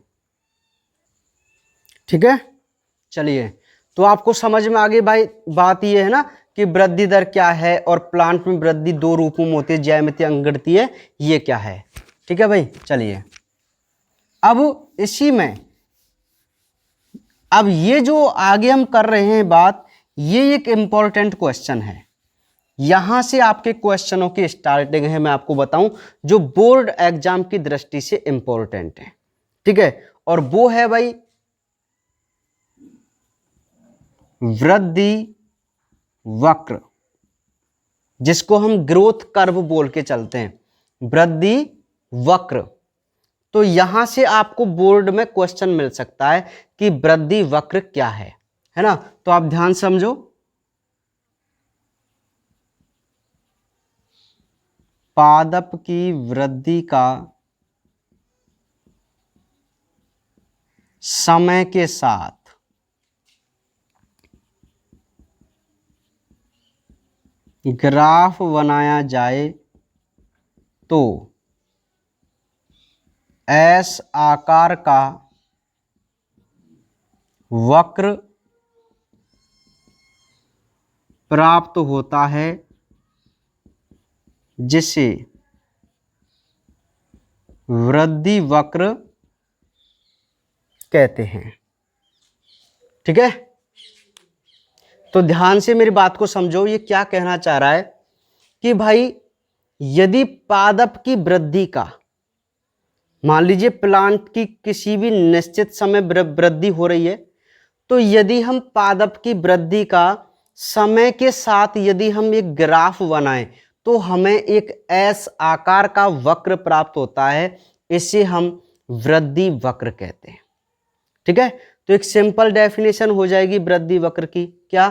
ठीक है, चलिए, तो आपको समझ में आ गई भाई बात ये है ना कि वृद्धि दर क्या है और प्लांट में वृद्धि दो रूपों में होती है, ज्यामितीय अंकगणितीय, ये क्या है। ठीक है भाई, चलिए अब इसी में अब ये जो आगे हम कर रहे हैं बात, ये एक इंपॉर्टेंट क्वेश्चन है। यहां से आपके क्वेश्चनों की स्टार्टिंग है, मैं आपको बताऊं, जो बोर्ड एग्जाम की दृष्टि से इंपॉर्टेंट है। ठीक है, और वो है भाई वृद्धि वक्र, जिसको हम ग्रोथ कर्व बोल के चलते हैं, वृद्धि वक्र। तो यहां से आपको बोर्ड में क्वेश्चन मिल सकता है कि वृद्धि वक्र क्या है ना। तो आप ध्यान समझो, पादप की वृद्धि का समय के साथ ग्राफ बनाया जाए तो एस आकार का वक्र प्राप्त होता है, जिसे वृद्धि वक्र कहते हैं। ठीक है, तो ध्यान से मेरी बात को समझो, ये क्या कहना चाह रहा है कि भाई यदि पादप की वृद्धि का, मान लीजिए प्लांट की किसी भी निश्चित समय वृद्धि हो रही है, तो यदि हम पादप की वृद्धि का समय के साथ यदि हम एक ग्राफ बनाएं तो हमें एक एस आकार का वक्र प्राप्त होता है, इसे हम वृद्धि वक्र कहते हैं। ठीक है, तो एक सिंपल डेफिनेशन हो जाएगी वृद्धि वक्र की, क्या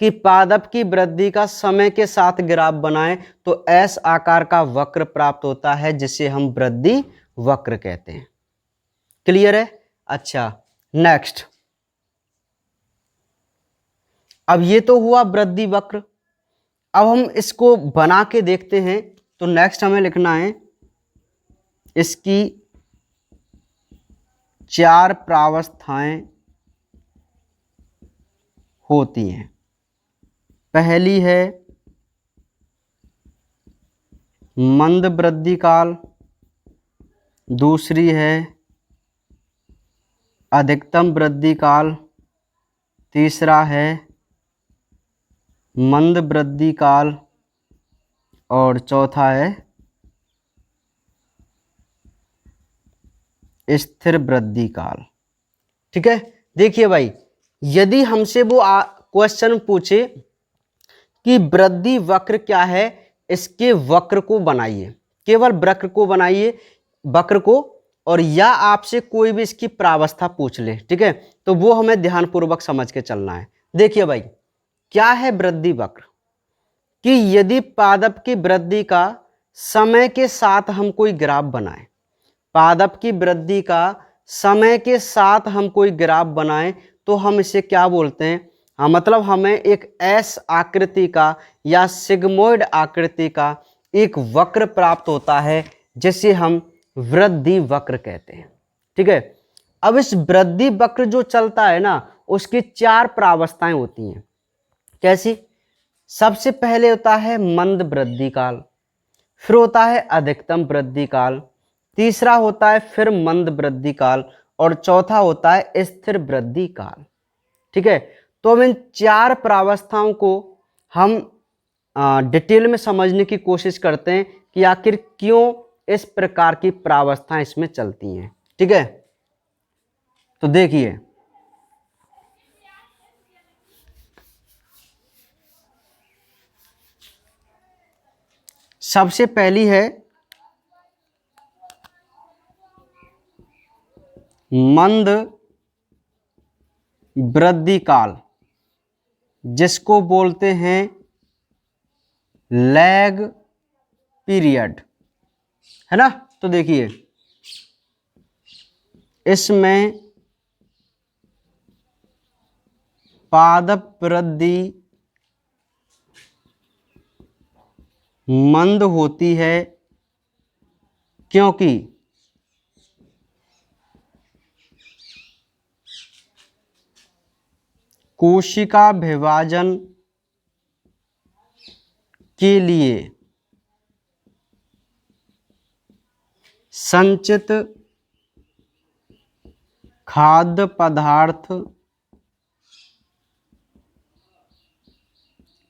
कि पादप की वृद्धि का समय के साथ ग्राफ बनाएं तो एस आकार का वक्र प्राप्त होता है, जिसे हम वृद्धि वक्र कहते हैं। क्लियर है? अच्छा, नेक्स्ट, अब ये तो हुआ वृद्धि वक्र। अब हम इसको बना के देखते हैं, तो नेक्स्ट हमें लिखना है इसकी 4 प्रावस्थाएं होती हैं। पहली है मंद वृद्धि काल, दूसरी है अधिकतम वृद्धि काल, तीसरा है मंद वृद्धि काल, और चौथा है स्थिर वृद्धि काल। ठीक है, देखिए भाई, यदि हमसे वो क्वेश्चन पूछे कि वृद्धि वक्र क्या है, इसके वक्र को बनाइए, केवल वक्र को बनाइए, वक्र को, और या आपसे कोई भी इसकी प्रावस्था पूछ ले, ठीक है, तो वो हमें ध्यानपूर्वक समझ के चलना है। देखिए भाई, क्या है वृद्धि वक्र, कि यदि पादप की वृद्धि का समय के साथ हम कोई ग्राफ बनाएं, पादप की वृद्धि का समय के साथ हम कोई ग्राफ बनाएं, तो हम इसे क्या बोलते हैं, हाँ, मतलब हमें एक एस आकृति का या सिग्मोइड आकृति का एक वक्र प्राप्त होता है, जिसे हम वृद्धि वक्र कहते हैं। ठीक है, अब इस वृद्धि वक्र जो चलता है ना, उसकी 4 प्रावस्थाएं होती हैं। कैसी? सबसे पहले होता है मंद वृद्धि काल, फिर होता है अधिकतम वृद्धि काल, तीसरा होता है फिर मंद वृद्धि काल, और चौथा होता है स्थिर वृद्धि काल। ठीक है, तो अब इन 4 प्रावस्थाओं को हम डिटेल में समझने की कोशिश करते हैं कि आखिर क्यों इस प्रकार की प्रावस्थाएं इसमें चलती हैं। ठीक है, तो देखिए, सबसे पहली है मंद वृद्धि काल, जिसको बोलते हैं लैग पीरियड, है ना। तो देखिए, इसमें पादप वृद्धि मंद होती है, क्योंकि कोशिका विभाजन के लिए संचित खाद्य पदार्थ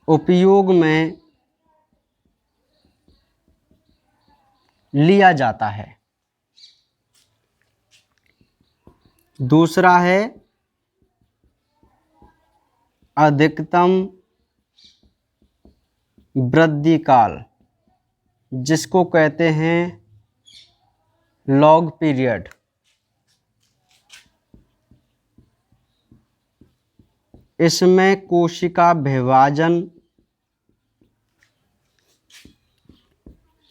उपयोग में लिया जाता है। दूसरा है अधिकतम वृद्धि काल, जिसको कहते हैं लॉग पीरियड। इसमें कोशिका विभाजन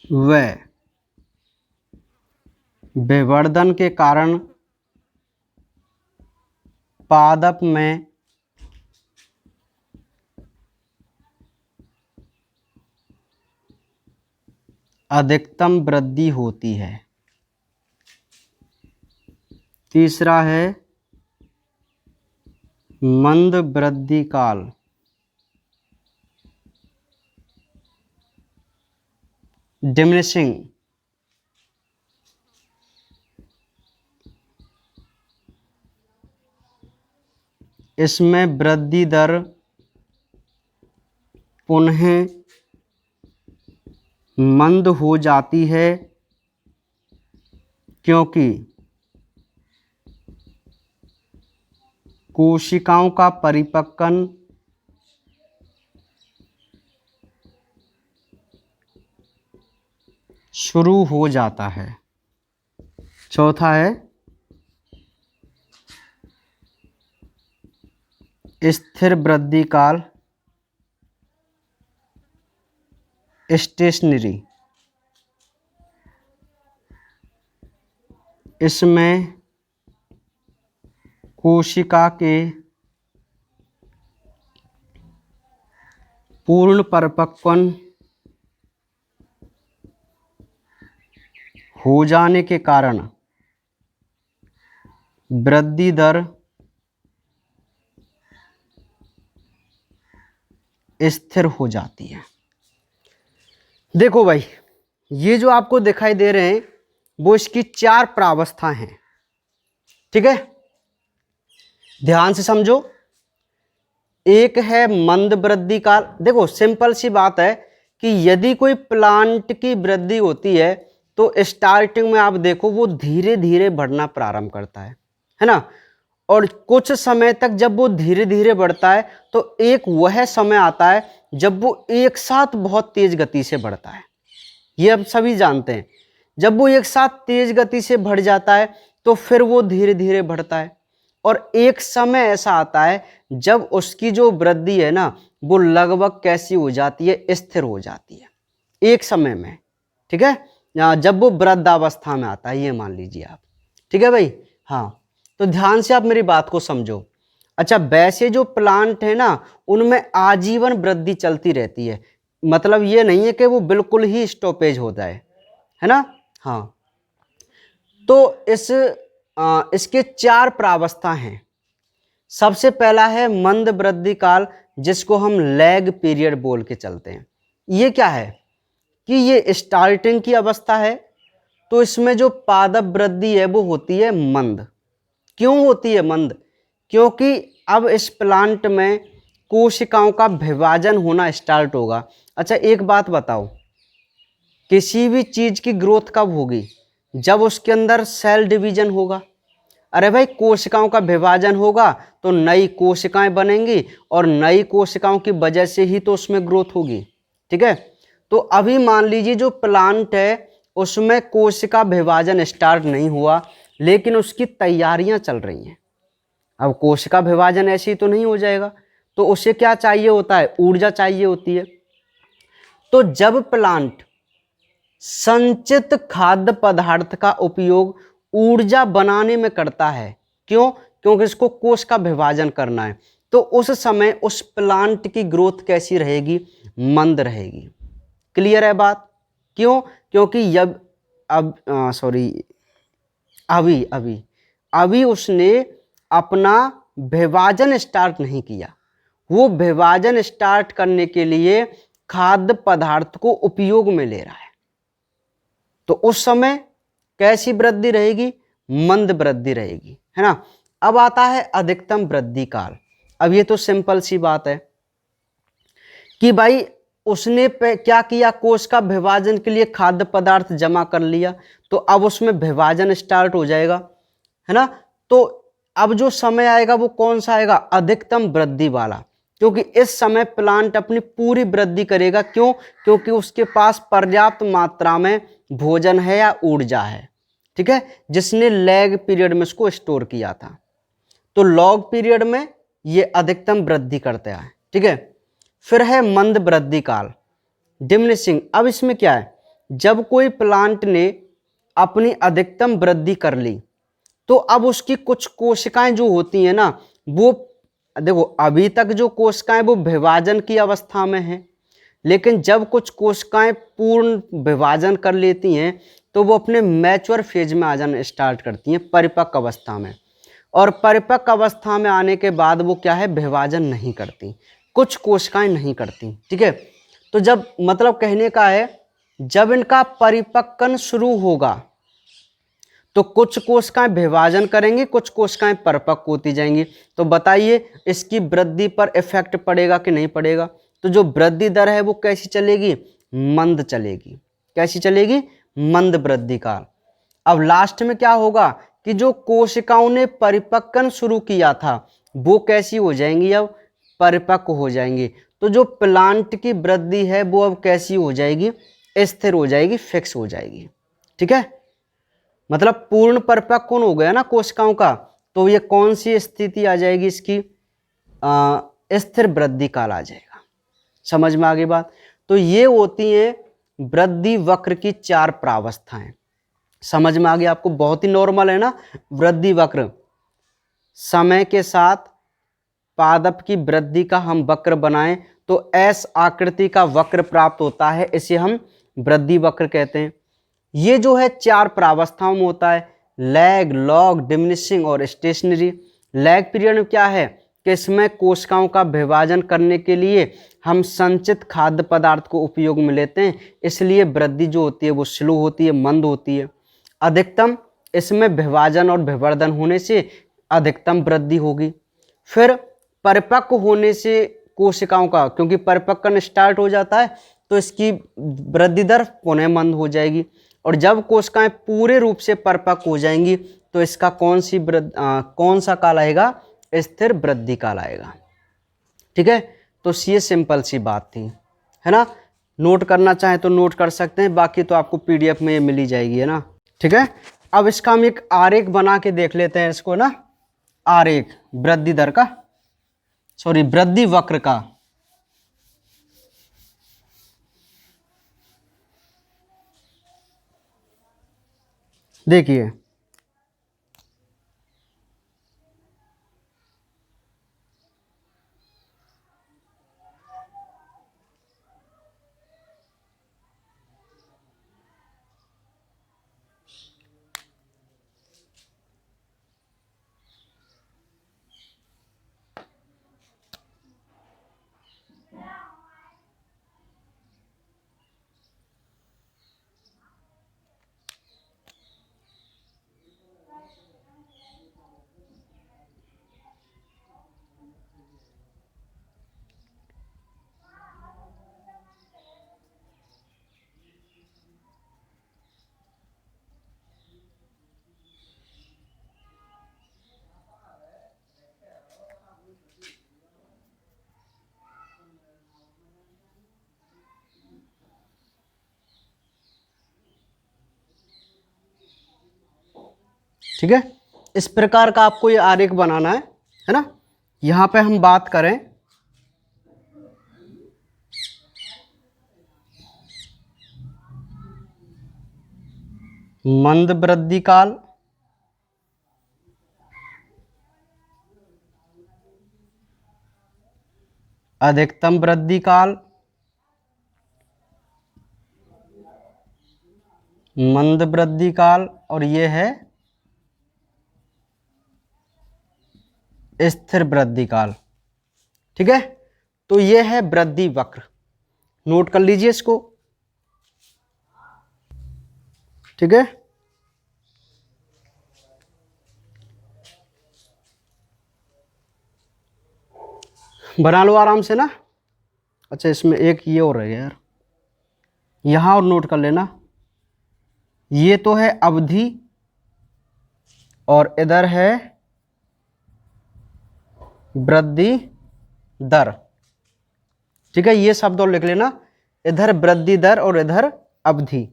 व विवर्धन के कारण पादप में अधिकतम वृद्धि होती है। तीसरा है मंद वृद्धि काल, डिमिनिशिंग। इसमें वृद्धि दर पुनः मंद हो जाती है, क्योंकि कोशिकाओं का परिपक्वन शुरू हो जाता है। चौथा है स्थिर वृद्धि काल, स्टेशनरी। इसमें कोशिका के पूर्ण परिपक्वन हो जाने के कारण वृद्धि दर स्थिर हो जाती है। देखो भाई, ये जो आपको दिखाई दे रहे हैं वो इसकी 4 प्रावस्था हैं। ठीक है, ध्यान से समझो। एक है मंद वृद्धि काल। देखो सिंपल सी बात है कि यदि कोई प्लांट की वृद्धि होती है तो स्टार्टिंग में आप देखो वो धीरे धीरे बढ़ना प्रारंभ करता है ना। और कुछ समय तक जब वो धीरे धीरे बढ़ता है तो एक वह समय आता है जब वो एक साथ बहुत तेज गति से बढ़ता है। ये अब सभी जानते हैं। जब वो एक साथ तेज गति से बढ़ जाता है तो फिर वो धीरे धीरे बढ़ता है, और एक समय ऐसा आता है जब उसकी जो वृद्धि है ना वो लगभग कैसी हो जाती है, स्थिर हो जाती है एक समय में। ठीक है, जब वो वृद्धावस्था में आता है, ये मान लीजिए आप। ठीक है भाई, हाँ, तो ध्यान से आप मेरी बात को समझो। अच्छा, वैसे जो प्लांट है ना उनमें आजीवन वृद्धि चलती रहती है, मतलब ये नहीं है कि वो बिल्कुल ही स्टॉपेज हो जाए, है ना। हाँ, तो इसके 4 प्रावस्था हैं। सबसे पहला है मंद वृद्धि काल, जिसको हम लैग पीरियड बोल के चलते हैं। ये क्या है कि ये स्टार्टिंग की अवस्था है, तो इसमें जो पादप वृद्धि है वो होती है मंद। क्यों होती है मंद? क्योंकि अब इस प्लांट में कोशिकाओं का विभाजन होना स्टार्ट होगा। अच्छा एक बात बताओ, किसी भी चीज की ग्रोथ कब होगी? जब उसके अंदर सेल डिवीजन होगा। अरे भाई, कोशिकाओं का विभाजन होगा तो नई कोशिकाएं बनेंगी, और नई कोशिकाओं की वजह से ही तो उसमें ग्रोथ होगी। ठीक है, तो अभी मान लीजिए जो प्लांट है उसमें कोशिका विभाजन स्टार्ट नहीं हुआ, लेकिन उसकी तैयारियां चल रही हैं। अब कोशिका विभाजन ऐसे ही तो नहीं हो जाएगा, तो उसे क्या चाहिए होता है? ऊर्जा चाहिए होती है। तो जब प्लांट संचित खाद्य पदार्थ का उपयोग ऊर्जा बनाने में करता है, क्यों? क्योंकि इसको कोश का विभाजन करना है, तो उस समय उस प्लांट की ग्रोथ कैसी रहेगी? मंद रहेगी। क्लियर है बात? क्यों? क्योंकि अभी उसने अपना विभाजन स्टार्ट नहीं किया। वो विभाजन स्टार्ट करने के लिए खाद्य पदार्थ को उपयोग में ले रहा है। तो उस समय कैसी वृद्धि रहेगी? मंद वृद्धि रहेगी, है ना। अब आता है अधिकतम वृद्धि काल। अब ये तो सिंपल सी बात है कि भाई उसने क्या किया, कोश का विभाजन के लिए खाद्य पदार्थ जमा कर लिया, तो अब उसमें विभाजन स्टार्ट हो जाएगा, है ना। तो अब जो समय आएगा वो कौन सा आएगा? अधिकतम वृद्धि वाला, क्योंकि इस समय प्लांट अपनी पूरी वृद्धि करेगा। क्यों? क्योंकि उसके पास पर्याप्त मात्रा में भोजन है या ऊर्जा है, ठीक है, जिसने लैग पीरियड में उसको स्टोर किया था। तो लॉग पीरियड में ये अधिकतम वृद्धि करता है, ठीक है। फिर है मंद वृद्धि काल, डिमिनिशिंग। अब इसमें क्या है, जब कोई प्लांट ने अपनी अधिकतम वृद्धि कर ली तो अब उसकी कुछ कोशिकाएं जो होती हैं ना, वो देखो अभी तक जो कोशिकाएं वो विभाजन की अवस्था में हैं, लेकिन जब कुछ कोशिकाएं पूर्ण विभाजन कर लेती हैं तो वो अपने मैच्योर फेज में आ जाना स्टार्ट करती हैं, परिपक्व अवस्था में। और परिपक्व अवस्था में आने के बाद वो क्या है, विभाजन नहीं करती, कुछ कोशिकाएं नहीं करती, ठीक है। तो जब मतलब कहने का है, जब इनका परिपक्वन शुरू होगा तो कुछ कोशिकाएं विभाजन करेंगी, कुछ कोशिकाएं परिपक्व होती जाएंगी। तो बताइए इसकी वृद्धि पर इफेक्ट पड़ेगा कि नहीं पड़ेगा? तो जो वृद्धि दर है वो कैसी चलेगी? मंद चलेगी। कैसी चलेगी? मंद वृद्धि काल। अब लास्ट में क्या होगा कि जो कोशिकाओं ने परिपक्वन शुरू किया था वो कैसी हो जाएंगी? अब परिपक्व हो जाएंगी। तो जो प्लांट की वृद्धि है वो अब कैसी हो जाएगी? स्थिर हो जाएगी, फिक्स हो जाएगी, ठीक है। मतलब पूर्ण परिपक्व हो गया ना कोशिकाओं का, तो ये कौन सी स्थिति आ जाएगी इसकी? स्थिर वृद्धि काल आ जाएगा। समझ में आ गई बात? तो ये होती है वृद्धि वक्र की 4 प्रावस्थाएं। समझ में आ गया आपको? बहुत ही नॉर्मल है ना वृद्धि वक्र। समय के साथ पादप की वृद्धि का हम वक्र बनाएं तो एस आकृति का वक्र प्राप्त होता है, इसे हम वृद्धि वक्र कहते हैं। ये जो है 4 प्रावस्थाओं में होता है, लैग, लॉग, डिमिनिशिंग और स्टेशनरी। लैग पीरियड में क्या है कि इसमें कोशिकाओं का विभाजन करने के लिए हम संचित खाद्य पदार्थ को उपयोग में लेते हैं, इसलिए वृद्धि जो होती है वो स्लो होती है, मंद होती है। अधिकतम, इसमें विभाजन और विवर्धन होने से अधिकतम वृद्धि होगी। फिर परिपक्व होने से कोशिकाओं का, क्योंकि परिपक्वन स्टार्ट हो जाता है तो इसकी वृद्धि दर पुनः मंद हो जाएगी। और जब कोशिकाएं पूरे रूप से परिपक्व हो जाएंगी तो इसका कौन सा काल आएगा? स्थिर वृद्धि काल आएगा, ठीक है। तो ये सिंपल सी बात थी, है ना। नोट करना चाहे तो नोट कर सकते हैं, बाकी तो आपको पीडीएफ में ये मिली जाएगी, है ना, ठीक है। अब इसका हम एक आरेख बना के देख लेते हैं इसको ना, आरेख वृद्धि दर का, सॉरी वृद्धि वक्र का। देखिए ठीक है, इस प्रकार का आपको ये आरेख बनाना है ना। यहां पे हम बात करें मंद वृद्धि काल, अधिकतम वृद्धि काल, मंद वृद्धि काल, और ये है स्थिर वृद्धि काल। ठीक है, तो ये है वृद्धि वक्र, नोट कर लीजिए इसको। ठीक है, बना लो आराम से ना। अच्छा, इसमें एक ये और है यार, यहां और नोट कर लेना। ये तो है अवधि और इधर है वृद्धि दर। ठीक है, ये शब्द और लिख लेना, इधर वृद्धि दर और इधर अवधि।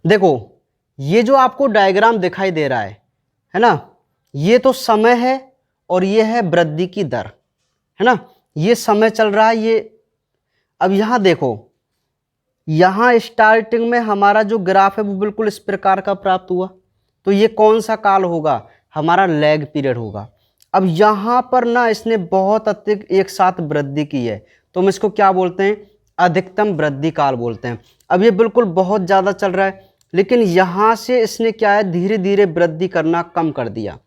देखो, ये जो आपको डायग्राम दिखाई दे रहा है ना, ये तो समय है और ये है वृद्धि की दर, है ना। ये समय चल रहा है ये। अब यहां देखो, यहां स्टार्टिंग में हमारा जो ग्राफ है वो बिल्कुल इस प्रकार का प्राप्त हुआ, तो ये कौन सा काल होगा, हमारा लैग पीरियड होगा। अब यहां पर ना इसने बहुत अधिक एक साथ वृद्धि की है, तो हम इसको क्या बोलते हैं, अधिकतम वृद्धि काल बोलते हैं। अब ये बिल्कुल बहुत ज़्यादा चल रहा है, लेकिन यहाँ से इसने क्या है, धीरे धीरे वृद्धि करना कम कर दिया,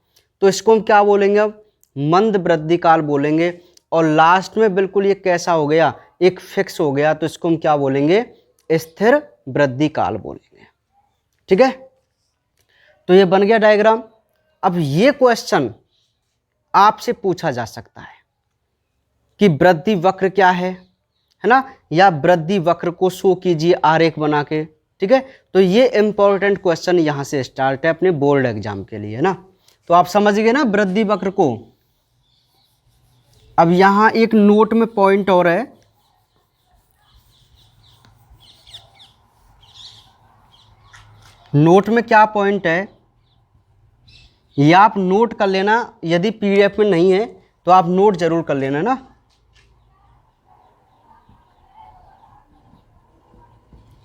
तो इसको हम क्या बोलेंगे, अब मंद वृद्धि काल बोलेंगे। और लास्ट में बिल्कुल ये कैसा हो गया, एक फिक्स हो गया, तो इसको हम क्या बोलेंगे, स्थिर वृद्धि काल बोलेंगे। ठीक है, तो ये बन गया डायग्राम। अब ये क्वेश्चन आपसे पूछा जा सकता है कि वृद्धि वक्र क्या है ना, या वृद्धि वक्र को शो कीजिए आरेख बना के। ठीक है, तो ये इंपॉर्टेंट क्वेश्चन यहां से स्टार्ट है अपने बोर्ड एग्जाम के लिए, है ना। तो आप समझ गए ना वृद्धि वक्र को। अब यहां एक नोट में पॉइंट और है, नोट में क्या पॉइंट है ये आप नोट कर लेना, यदि पीडीएफ में नहीं है तो आप नोट जरूर कर लेना ना।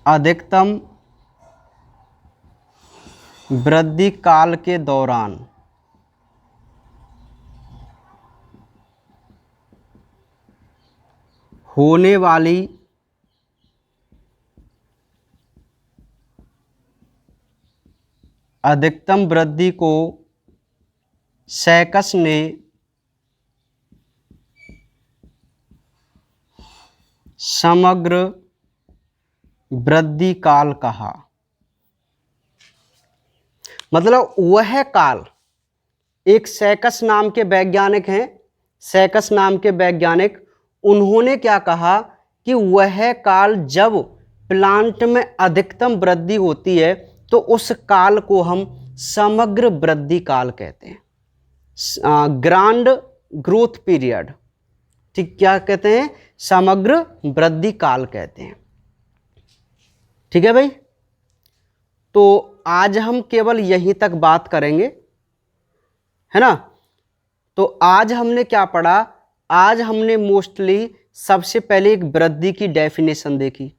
अधिकतम वृद्धि काल के दौरान होने वाली अधिकतम वृद्धि को सैकस ने समग्र वृद्धि काल कहा। मतलब वह काल, एक सैकस नाम के वैज्ञानिक हैं, सैकस नाम के वैज्ञानिक, उन्होंने क्या कहा कि वह काल जब प्लांट में अधिकतम वृद्धि होती है तो उस काल को हम समग्र वृद्धि काल कहते हैं, ग्रांड ग्रोथ पीरियड। ठीक, क्या कहते हैं, समग्र वृद्धि काल कहते हैं। ठीक है भाई, तो आज हम केवल यहीं तक बात करेंगे, है ना। तो आज हमने क्या पढ़ा, आज हमने मोस्टली सबसे पहले एक वृद्धि की डेफिनेशन देखी,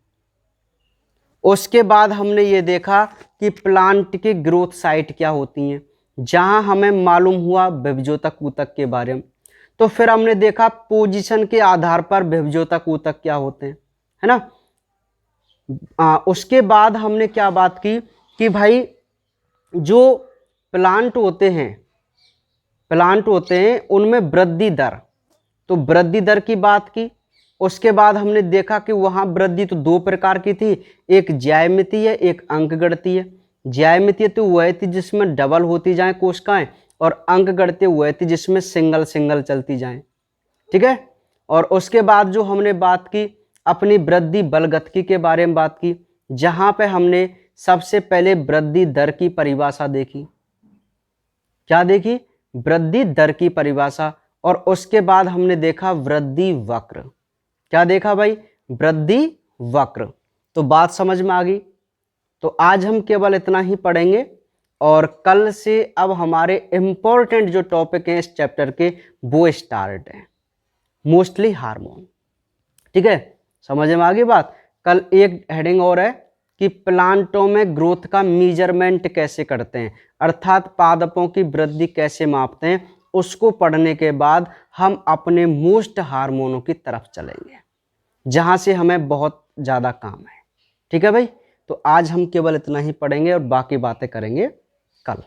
उसके बाद हमने ये देखा कि प्लांट की ग्रोथ साइट क्या होती हैं, जहां हमें मालूम हुआ विभजोतक ऊतक के बारे में। तो फिर हमने देखा पोजीशन के आधार पर विभजोतक ऊतक क्या होते हैं, है ना। उसके बाद हमने क्या बात की कि भाई जो प्लांट होते हैं उनमें वृद्धि दर, तो वृद्धि दर की बात की। उसके बाद हमने देखा कि वहाँ वृद्धि तो दो प्रकार की थी, एक ज्यामितीय एक अंकगणितीय। ज्यामितीय तो वह थी जिसमें डबल होती जाए कोशिकाएं, और अंकगणितीय वह थी जिसमें सिंगल सिंगल चलती जाएं। ठीक है, और उसके बाद जो हमने बात की अपनी वृद्धि बलगतिकी के बारे में बात की, जहाँ पे हमने सबसे पहले वृद्धि दर की परिभाषा देखी। क्या देखी, वृद्धि दर की परिभाषा। और उसके बाद हमने देखा वृद्धि वक्र। क्या देखा भाई, वृद्धि वक्र। तो बात समझ में आ गई। तो आज हम केवल इतना ही पढ़ेंगे, और कल से अब हमारे इंपॉर्टेंट जो टॉपिक हैं इस चैप्टर के वो स्टार्ट हैं, मोस्टली हार्मोन। ठीक है, समझ में आ गई बात। कल एक हेडिंग और है कि प्लांटों में ग्रोथ का मेजरमेंट कैसे करते हैं, अर्थात पादपों की वृद्धि कैसे मापते हैं, उसको पढ़ने के बाद हम अपने मोस्ट हार्मोनों की तरफ चलेंगे, जहां से हमें बहुत ज़्यादा काम है। ठीक है भाई, तो आज हम केवल इतना ही पढ़ेंगे और बाकी बातें करेंगे कल।